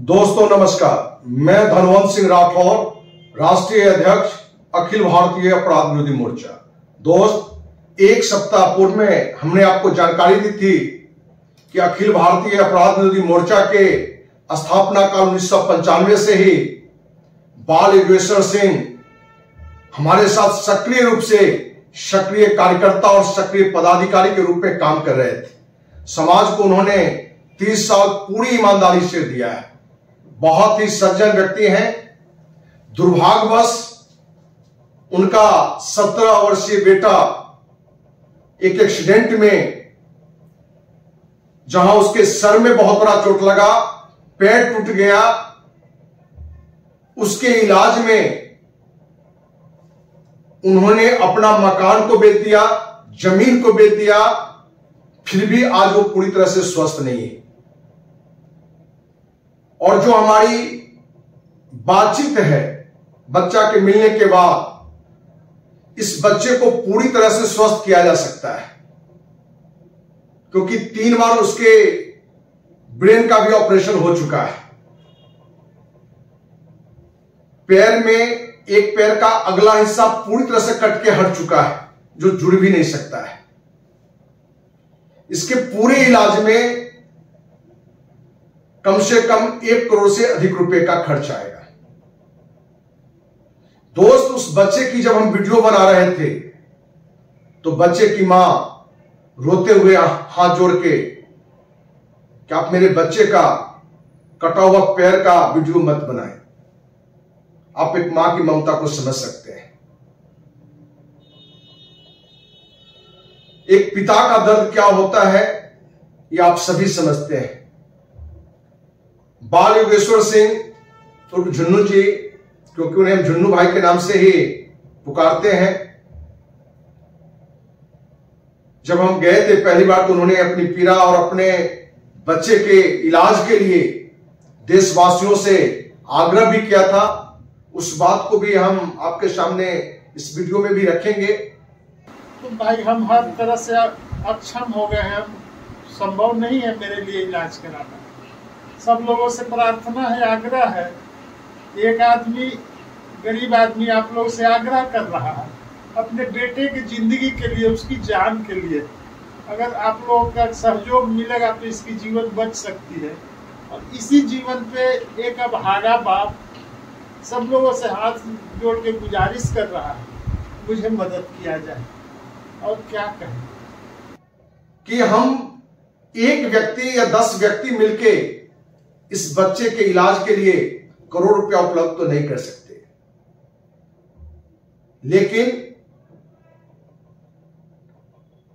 दोस्तों नमस्कार, मैं धनवंत सिंह राठौर, राष्ट्रीय अध्यक्ष अखिल भारतीय अपराध विरोधी मोर्चा। दोस्त, एक सप्ताह पूर्व में हमने आपको जानकारी दी थी कि अखिल भारतीय अपराध विरोधी मोर्चा के स्थापना काल 1995 से ही बाल योगेश्वर सिंह हमारे साथ सक्रिय रूप से सक्रिय कार्यकर्ता और सक्रिय पदाधिकारी के रूप में काम कर रहे थे। समाज को उन्होंने 30 साल पूरी ईमानदारी से दिया है। बहुत ही सज्जन व्यक्ति हैं। दुर्भाग्यवश उनका 17 वर्षीय बेटा एक एक्सीडेंट में, जहां उसके सर में बहुत बड़ा चोट लगा, पैर टूट गया, उसके इलाज में उन्होंने अपना मकान को बेच दिया, जमीन को बेच दिया, फिर भी आज वो पूरी तरह से स्वस्थ नहीं है। और जो हमारी बातचीत है बच्चा के मिलने के बाद, इस बच्चे को पूरी तरह से स्वस्थ किया जा सकता है, क्योंकि 3 बार उसके ब्रेन का भी ऑपरेशन हो चुका है। पैर में एक पैर का अगला हिस्सा पूरी तरह से कट के हट चुका है, जो जुड़ भी नहीं सकता है। इसके पूरे इलाज में कम से कम 1 करोड़ से अधिक रुपए का खर्च आएगा। दोस्त, उस बच्चे की जब हम वीडियो बना रहे थे तो बच्चे की मां रोते हुए हाथ जोड़ के कि आप मेरे बच्चे का कटा हुआ पैर का वीडियो मत बनाएं। आप एक मां की ममता को समझ सकते हैं। एक पिता का दर्द क्या होता है ये आप सभी समझते हैं। बाल योगेश्वर सिंह उर्फ झुन्नू जी, क्योंकि उन्हें हम झुन्नू भाई के नाम से ही पुकारते हैं, जब हम गए थे पहली बार तो उन्होंने अपनी पीड़ा और अपने बच्चे के इलाज के लिए देशवासियों से आग्रह भी किया था। उस बात को भी हम आपके सामने इस वीडियो में भी रखेंगे। तो भाई, हम हर तरह से अक्षम हो गए हैं, संभव नहीं है मेरे लिए इलाज कराना। सब लोगों से प्रार्थना है, आग्रह है। एक आदमी, गरीब आदमी आप लोगों से आग्रह कर रहा है अपने बेटे की जिंदगी के लिए, उसकी जान के लिए। अगर आप लोगों का सहयोग मिलेगा तो इसकी जीवन बच सकती है। और इसी जीवन पे एक अभागा बाप सब लोगों से हाथ जोड़ के गुजारिश कर रहा है, मुझे मदद किया जाए। और क्या कहें कि हम एक व्यक्ति या 10 व्यक्ति मिलके इस बच्चे के इलाज के लिए करोड़ रुपया उपलब्ध तो नहीं कर सकते, लेकिन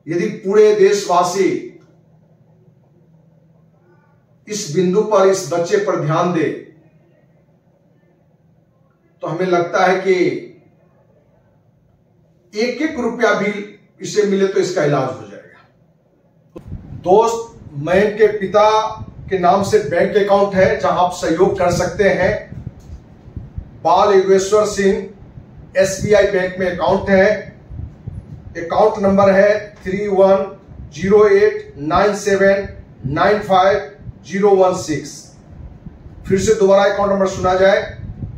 यदि पूरे देशवासी इस बिंदु पर, इस बच्चे पर ध्यान दे, तो हमें लगता है कि 1-1 रुपया भी इसे मिले तो इसका इलाज हो जाएगा। दोस्त, मैं के पिता के नाम से बैंक अकाउंट है जहां आप सहयोग कर सकते हैं। बाल योगेश्वर सिंह SBI बैंक में अकाउंट है। अकाउंट नंबर है 31089795 फिर से दोबारा अकाउंट नंबर सुना जाए,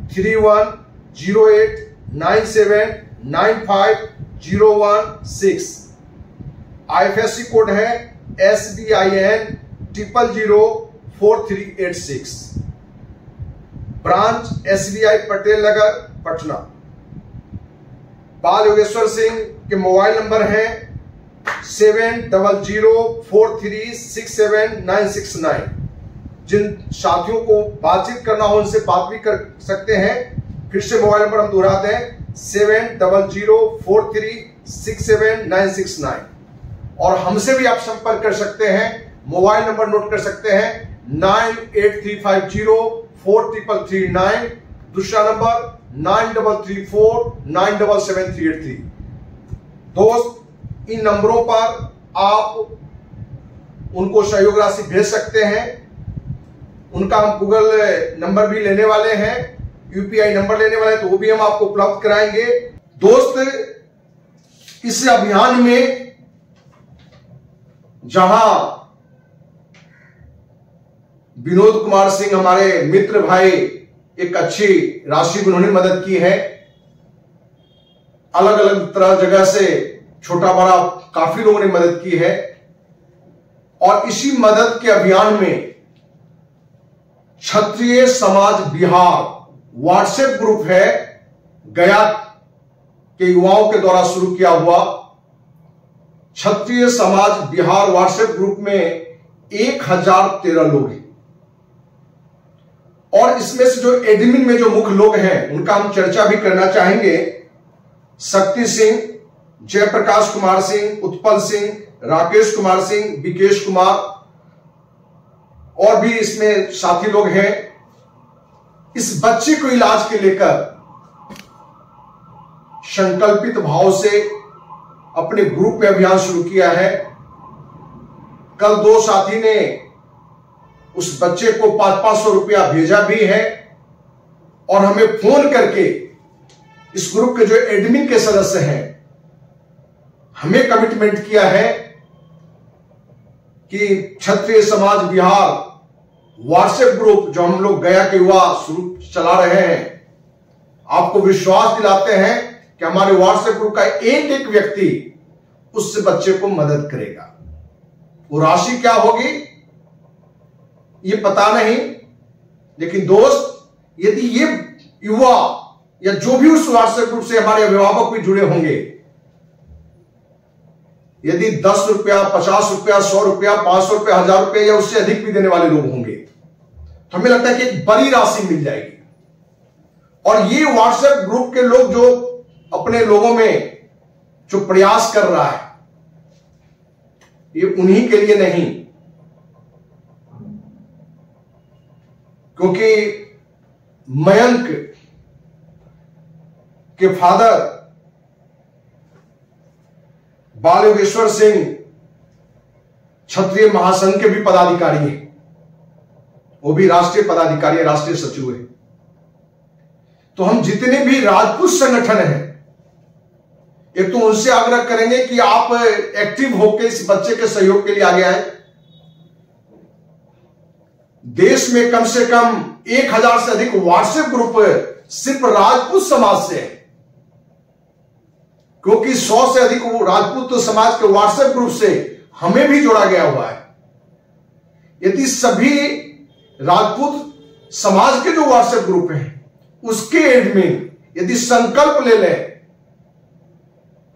31089795 IFSC कोड है SBIN 0004386। Branch SBI Patel Nagar, Patna. बाल योगेश्वर सिंह के मोबाइल नंबर है 7004367969। जिन साथियों को बातचीत करना हो उनसे बात भी कर सकते हैं। फिर से मोबाइल नंबर हम दोहराते हैं 7004367969। और हमसे भी आप संपर्क कर सकते हैं। मोबाइल नंबर नोट कर सकते हैं 9835043339। दूसरा नंबर 9334977383। दोस्त, इन नंबरों पर आप उनको सहयोग राशि भेज सकते हैं। उनका हम गूगल नंबर भी लेने वाले हैं, UPI नंबर लेने वाले हैं, तो वो भी हम आपको उपलब्ध कराएंगे। दोस्त, इस अभियान में जहां विनोद कुमार सिंह हमारे मित्र भाई एक अच्छी राशि भी उन्होंने मदद की है। अलग अलग तरह जगह से छोटा बड़ा काफी लोगों ने मदद की है। और इसी मदद के अभियान में क्षत्रिय समाज बिहार व्हाट्सएप ग्रुप है, गया के युवाओं के द्वारा शुरू किया हुआ क्षत्रिय समाज बिहार व्हाट्सएप ग्रुप में 1013 लोग हैं। और इसमें से जो एडमिन में जो मुख्य लोग हैं उनका हम चर्चा भी करना चाहेंगे। शक्ति सिंह, जयप्रकाश कुमार सिंह, उत्पल सिंह, राकेश कुमार सिंह, विकेश कुमार और भी इसमें साथी लोग हैं। इस बच्चे को इलाज के लेकर संकल्पित भाव से अपने ग्रुप में अभियान शुरू किया है। कल 2 साथी ने उस बच्चे को 500-500 रुपया भेजा भी है और हमें फोन करके इस ग्रुप के जो एडमिन के सदस्य हैं हमें कमिटमेंट किया है कि क्षत्रिय समाज बिहार व्हाट्सएप ग्रुप जो हम लोग गया के युवा शुरू चला रहे हैं, आपको विश्वास दिलाते हैं कि हमारे व्हाट्सएप ग्रुप का एक एक व्यक्ति उस बच्चे को मदद करेगा। वो राशि क्या होगी ये पता नहीं, लेकिन दोस्त यदि ये युवा या जो भी उस व्हाट्सएप ग्रुप से हमारे अभिभावक भी जुड़े होंगे, यदि 10 रुपया, 50 रुपया, 100 रुपया, 500 रुपया, 1000 रुपया या उससे अधिक भी देने वाले लोग होंगे तो हमें लगता है कि एक बड़ी राशि मिल जाएगी। और ये व्हाट्सएप ग्रुप के लोग जो अपने लोगों में जो प्रयास कर रहा है ये उन्हीं के लिए नहीं, क्योंकि मयंक के फादर बाल योगेश्वर सिंह क्षत्रिय महासंघ के भी पदाधिकारी हैं, वो भी राष्ट्रीय पदाधिकारी है, राष्ट्रीय सचिव है। तो हम जितने भी राजपूत संगठन हैं एक तो उनसे आग्रह करेंगे कि आप एक्टिव होकर इस बच्चे के सहयोग के लिए आगे आए। देश में कम से कम 1000 से अधिक व्हाट्सएप ग्रुप सिर्फ राजपूत समाज से है, क्योंकि 100 से अधिक राजपूत समाज के व्हाट्सएप ग्रुप से हमें भी जोड़ा गया हुआ है। यदि सभी राजपूत समाज के जो व्हाट्सएप ग्रुप हैं उसके एडमिन यदि संकल्प ले लें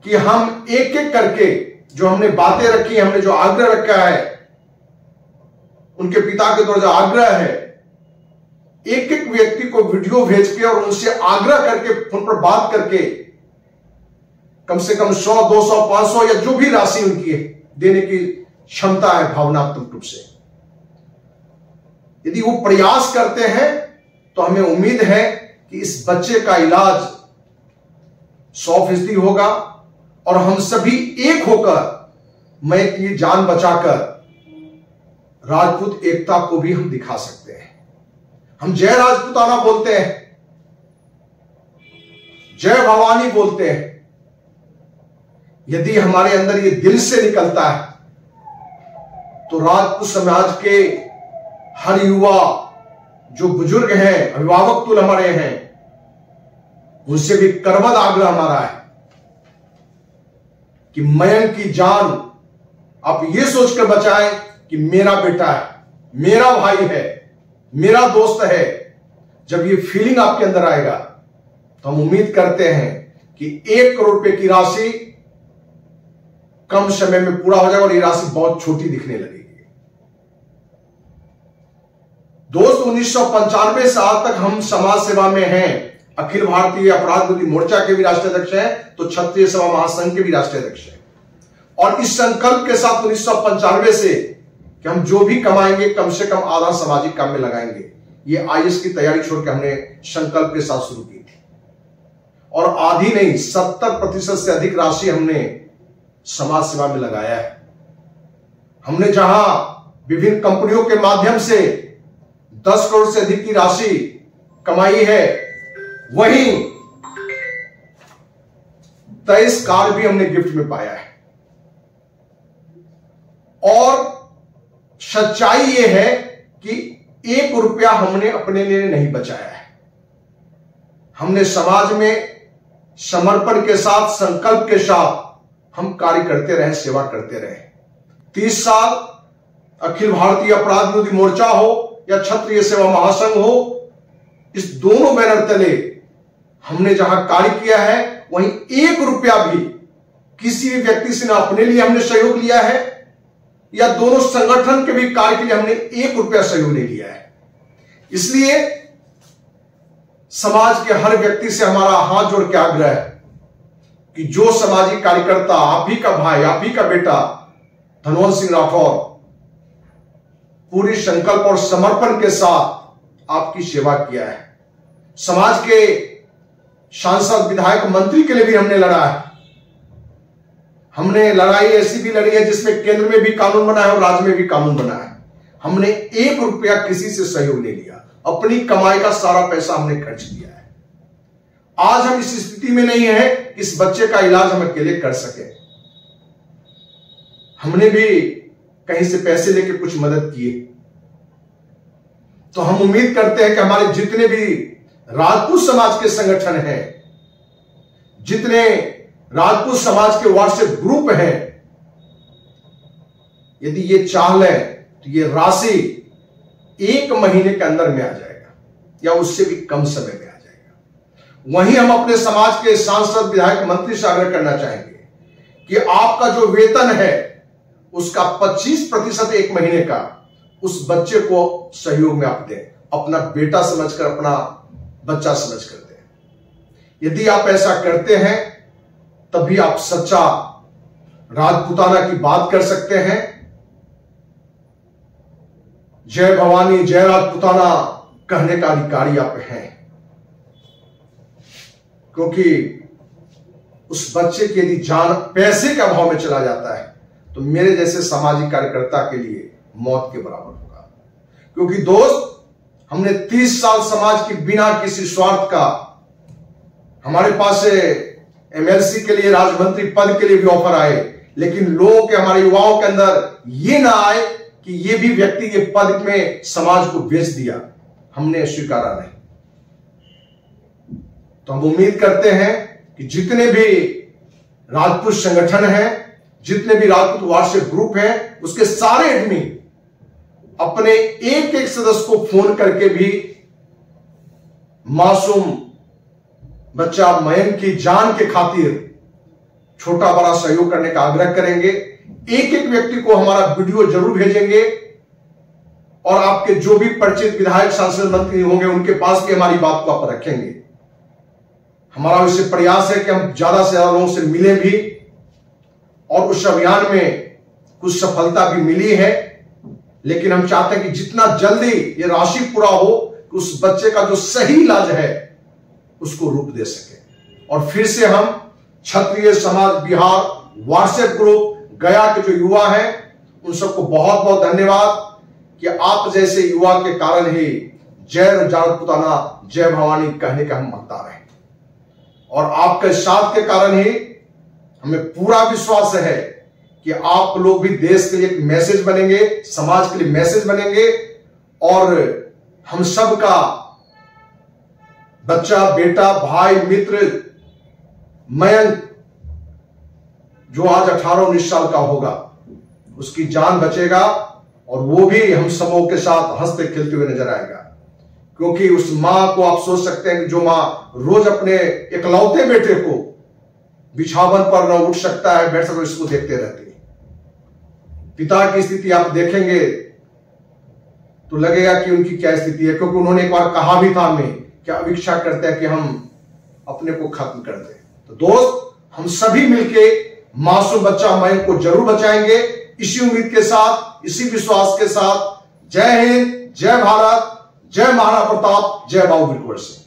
कि हम एक एक करके जो हमने बातें रखी, हमने जो आग्रह रखा है, उनके पिता के द्वारा जो आग्रह है, एक एक व्यक्ति को वीडियो भेज के और उनसे आग्रह करके फोन पर बात करके कम से कम 100, 200, 500 या जो भी राशि उनकी है देने की क्षमता है भावनात्मक रूप से, यदि वो प्रयास करते हैं तो हमें उम्मीद है कि इस बच्चे का इलाज 100% होगा और हम सभी एक होकर मैं की जान बचाकर राजपूत एकता को भी हम दिखा सकते हैं। हम जय राजपूताना बोलते हैं, जय भवानी बोलते हैं। यदि हमारे अंदर ये दिल से निकलता है तो राजपूत समाज के हर युवा जो बुजुर्ग हैं, अभिभावक तुल हमारे हैं, उनसे भी करबद्ध आग्रह हमारा है कि मयंक की जान आप ये सोचकर बचाएं कि मेरा बेटा है, मेरा भाई है, मेरा दोस्त है। जब ये फीलिंग आपके अंदर आएगा तो हम उम्मीद करते हैं कि 1 करोड़ रुपए की राशि कम समय में पूरा हो जाएगा और ये राशि बहुत छोटी दिखने लगेगी। दोस्त 1995 से आज तक हम समाज सेवा में हैं। अखिल भारतीय अपराध विरोधी मोर्चा के भी राष्ट्रीय अध्यक्ष हैं तो क्षत्रिय सेवा महासंघ के भी राष्ट्रीय अध्यक्ष हैं। और इस संकल्प के साथ 1995 से कि हम जो भी कमाएंगे कम से कम आधा सामाजिक काम में लगाएंगे, ये आईएएस की तैयारी छोड़ के हमने संकल्प के साथ शुरू की थी। और आधी नहीं 70% से अधिक राशि हमने समाज सेवा में लगाया है। हमने जहां विभिन्न कंपनियों के माध्यम से 10 करोड़ से अधिक की राशि कमाई है, वहीं 23 कार भी हमने गिफ्ट में पाया है। और सच्चाई यह है कि 1 रुपया हमने अपने लिए नहीं बचाया है। हमने समाज में समर्पण के साथ, संकल्प के साथ हम कार्य करते रहे, सेवा करते रहे। 30 साल अखिल भारतीय अपराध विरोधी मोर्चा हो या क्षत्रिय सेवा महासंघ हो, इस दोनों बैनर तले हमने जहां कार्य किया है, वहीं 1 रुपया भी किसी भी व्यक्ति से ना अपने लिए हमने सहयोग लिया है या दोनों संगठन के भी कार्य के लिए हमने 1 रुपया सहयोग नहीं लिया है। इसलिए समाज के हर व्यक्ति से हमारा हाथ जोड़ के आग्रह है कि जो सामाजिक कार्यकर्ता, आप ही का भाई, आप ही का बेटा धनवंत सिंह राठौर पूरी संकल्प और समर्पण के साथ आपकी सेवा किया है। समाज के सांसद, विधायक, मंत्री के लिए भी हमने लड़ा है। हमने लड़ाई ऐसी भी लड़ी है जिसमें केंद्र में भी कानून बना है और राज्य में भी कानून बना है। हमने 1 रुपया किसी से सहयोग नहीं लिया, अपनी कमाई का सारा पैसा हमने खर्च किया है। आज हम इस स्थिति में नहीं है कि इस बच्चे का इलाज हम अकेले कर सके। हमने भी कहीं से पैसे लेके कुछ मदद किए। तो हम उम्मीद करते हैं कि हमारे जितने भी राजपूत समाज के संगठन हैं, जितने राजपूत समाज के व्हाट्सएप ग्रुप हैं, यदि ये चाह लें तो ये राशि 1 महीने के अंदर में आ जाएगा या उससे भी कम समय में आ जाएगा। वहीं हम अपने समाज के सांसद, विधायक, मंत्री से आग्रह करना चाहेंगे कि आपका जो वेतन है उसका 25% 1 महीने का उस बच्चे को सहयोग में आप दें। अपना बेटा समझकर, अपना बच्चा समझकर दें। यदि आप ऐसा करते हैं तभी आप सच्चा राजपूताना की बात कर सकते हैं। जय भवानी, जय राजपूताना कहने का अधिकारी आप हैं, क्योंकि उस बच्चे की यदि जान पैसे के अभाव में चला जाता है तो मेरे जैसे सामाजिक कार्यकर्ता के लिए मौत के बराबर होगा। क्योंकि दोस्त, हमने 30 साल समाज की बिना किसी स्वार्थ का, हमारे पास एमएलसी के लिए, राज्य मंत्री पद के लिए भी ऑफर आए, लेकिन लोगों के, हमारे युवाओं के अंदर ये ना आए कि ये भी व्यक्ति ये पद में समाज को बेच दिया। हमने स्वीकारा नहीं। तो हम उम्मीद करते हैं कि जितने भी राजपूत संगठन हैं, जितने भी राजपूत व्हाट्सएप ग्रुप हैं, उसके सारे एडमिन अपने एक एक सदस्य को फोन करके भी मासूम बच्चा मयंक की जान के खातिर छोटा बड़ा सहयोग करने का आग्रह करेंगे। एक एक व्यक्ति को हमारा वीडियो जरूर भेजेंगे और आपके जो भी परिचित विधायक, सांसद, मंत्री होंगे उनके पास भी हमारी बात को आप रखेंगे। हमारा इससे प्रयास है कि हम ज्यादा से ज्यादा लोगों से मिले भी, और उस अभियान में कुछ सफलता भी मिली है। लेकिन हम चाहते हैं कि जितना जल्दी ये राशि पूरा हो कि उस बच्चे का जो सही इलाज है उसको रूप दे सके। और फिर से हम क्षत्रिय समाज बिहार व्हाट्सएप ग्रुप गया के जो युवा हैं उन सबको बहुत बहुत धन्यवाद कि आप जैसे युवा के कारण ही जय राजपूताना, जय भवानी कहने का हम हकदार हैं। और आपके साथ के कारण ही हमें पूरा विश्वास है कि आप लोग भी देश के लिए एक मैसेज बनेंगे, समाज के लिए मैसेज बनेंगे, और हम सब का बच्चा, बेटा, भाई, मित्र मयंक जो आज 18-19 साल का होगा, उसकी जान बचेगा और वो भी हम सबों के साथ हंसते खेलते हुए नजर आएगा। क्योंकि उस मां को आप सोच सकते हैं कि जो मां रोज अपने इकलौते बेटे को बिछावन पर न उठ सकता है, बैठ सकता, इसको देखते रहती है। पिता की स्थिति आप देखेंगे तो लगेगा कि उनकी क्या स्थिति है, क्योंकि उन्होंने एक बार कहा भी था हमें क्या अभिक्षा करता है कि हम अपने को खत्म कर दें। तो दोस्त, हम सभी मिलके मासूम बच्चा मयंक को जरूर बचाएंगे, इसी उम्मीद के साथ, इसी विश्वास के साथ। जय हिंद, जय भारत, जय महाराणा प्रताप, जय बाबू वीर कुंवर सिंह।